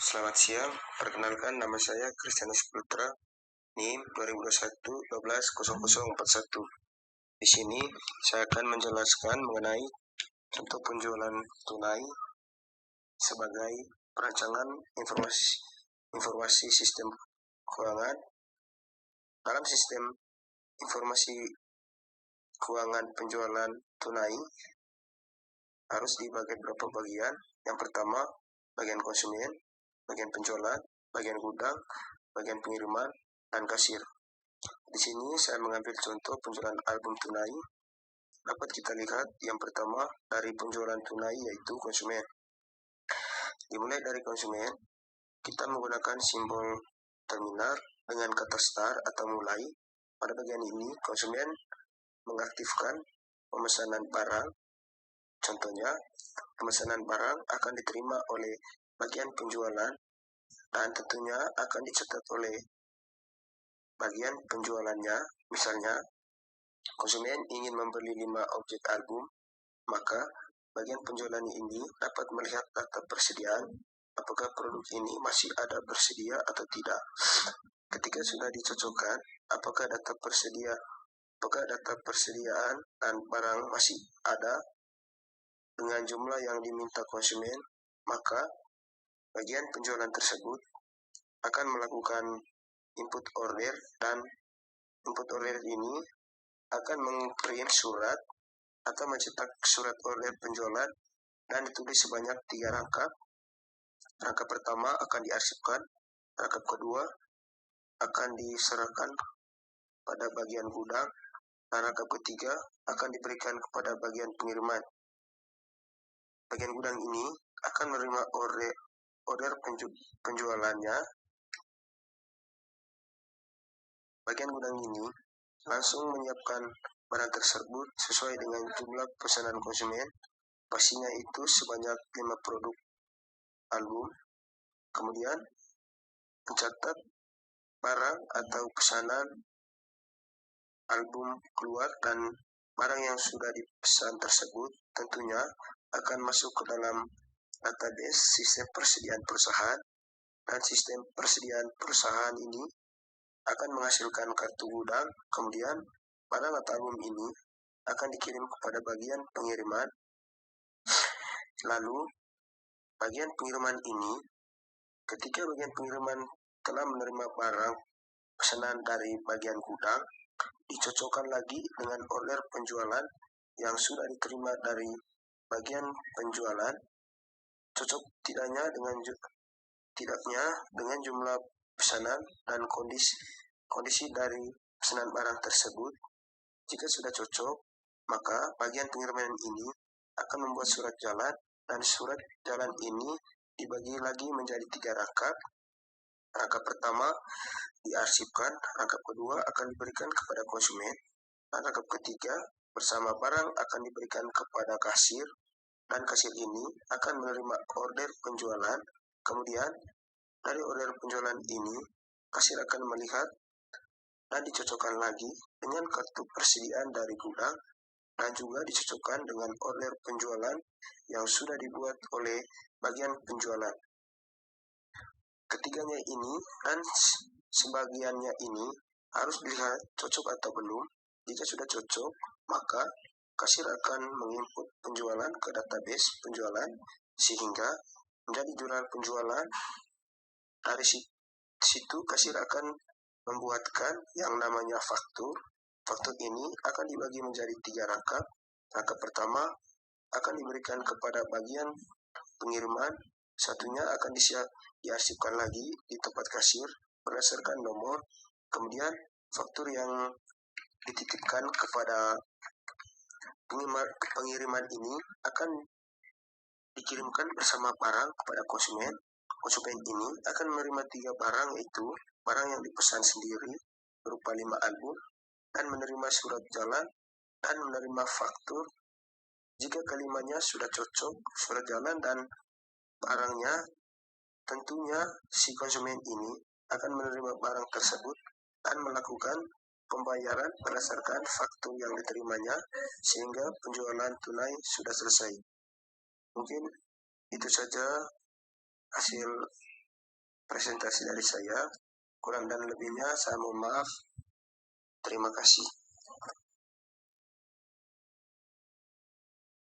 Selamat siang, perkenalkan nama saya Kristianus Putra, NIM 2021-12-0041. Di sini saya akan menjelaskan mengenai contoh penjualan tunai sebagai perancangan informasi sistem keuangan. Dalam sistem informasi keuangan penjualan tunai harus dibagi beberapa bagian. Yang pertama, bagian konsumen, bagian penjualan, bagian gudang, bagian pengiriman, dan kasir. Di sini saya mengambil contoh penjualan album tunai. Dapat kita lihat yang pertama dari penjualan tunai yaitu konsumen. Dimulai dari konsumen, kita menggunakan simbol terminal dengan kata start atau mulai. Pada bagian ini, konsumen mengaktifkan pemesanan barang. Contohnya, pemesanan barang akan diterima oleh bagian penjualan dan tentunya akan dicatat oleh bagian penjualannya. Misalnya, konsumen ingin membeli 5 objek album, maka bagian penjualan ini dapat melihat data persediaan, apakah produk ini masih ada bersedia atau tidak. Ketika sudah dicocokkan, apakah data persediaan dan barang masih ada dengan jumlah yang diminta konsumen, maka bagian penjualan tersebut akan melakukan input order, dan input order ini akan mengprint surat atau mencetak surat order penjualan dan ditulis sebanyak 3 rangkap. Rangkap pertama akan diarsipkan, rangkap kedua akan diserahkan pada bagian gudang, dan rangkap ketiga akan diberikan kepada bagian pengiriman. Bagian gudang ini akan menerima order penjualannya. Bagian gudang ini langsung menyiapkan barang tersebut sesuai dengan jumlah pesanan konsumen. Pastinya itu sebanyak 5 produk album. Kemudian mencatat barang atau pesanan album keluar, dan barang yang sudah dipesan tersebut tentunya akan masuk ke dalam database sistem persediaan perusahaan, dan sistem persediaan perusahaan ini akan menghasilkan kartu gudang. Kemudian barang atau album ini akan dikirim kepada bagian pengiriman. Lalu bagian pengiriman ini, ketika bagian pengiriman telah menerima barang pesanan dari bagian gudang, dicocokkan lagi dengan order penjualan yang sudah diterima dari bagian penjualan. Cocok tidaknya dengan jumlah pesanan dan kondisi dari pesanan barang tersebut. Jika sudah cocok, maka bagian pengiriman ini akan membuat surat jalan, dan surat jalan ini dibagi lagi menjadi 3 rangkap. Rangkap pertama diarsipkan, rangkap kedua akan diberikan kepada konsumen, dan rangkap ketiga bersama barang akan diberikan kepada kasir, dan kasir ini akan menerima order penjualan. Kemudian dari order penjualan ini, kasir akan melihat dan dicocokkan lagi dengan kartu persediaan dari gudang, dan juga dicocokkan dengan order penjualan yang sudah dibuat oleh bagian penjualan. Ketiganya ini dan sebagiannya ini harus dilihat cocok atau belum. Jika sudah cocok, maka kasir akan menginput penjualan ke database penjualan sehingga menjadi jurnal penjualan. Dari situ kasir akan membuatkan yang namanya faktur. Faktur ini akan dibagi menjadi 3 rangkap. Rangkap pertama akan diberikan kepada bagian pengiriman, satunya akan diarsipkan lagi di tempat kasir berdasarkan nomor. Kemudian faktur yang dititipkan kepada pengiriman ini akan dikirimkan bersama barang kepada konsumen. Konsumen ini akan menerima 3 barang, yaitu barang yang dipesan sendiri berupa 5 album, dan menerima surat jalan, dan menerima faktur. Jika kelimanya sudah cocok, surat jalan dan barangnya, tentunya si konsumen ini akan menerima barang tersebut dan melakukan pembayaran berdasarkan faktur yang diterimanya, sehingga penjualan tunai sudah selesai. Mungkin itu saja hasil presentasi dari saya. Kurang dan lebihnya saya mohon maaf. Terima kasih.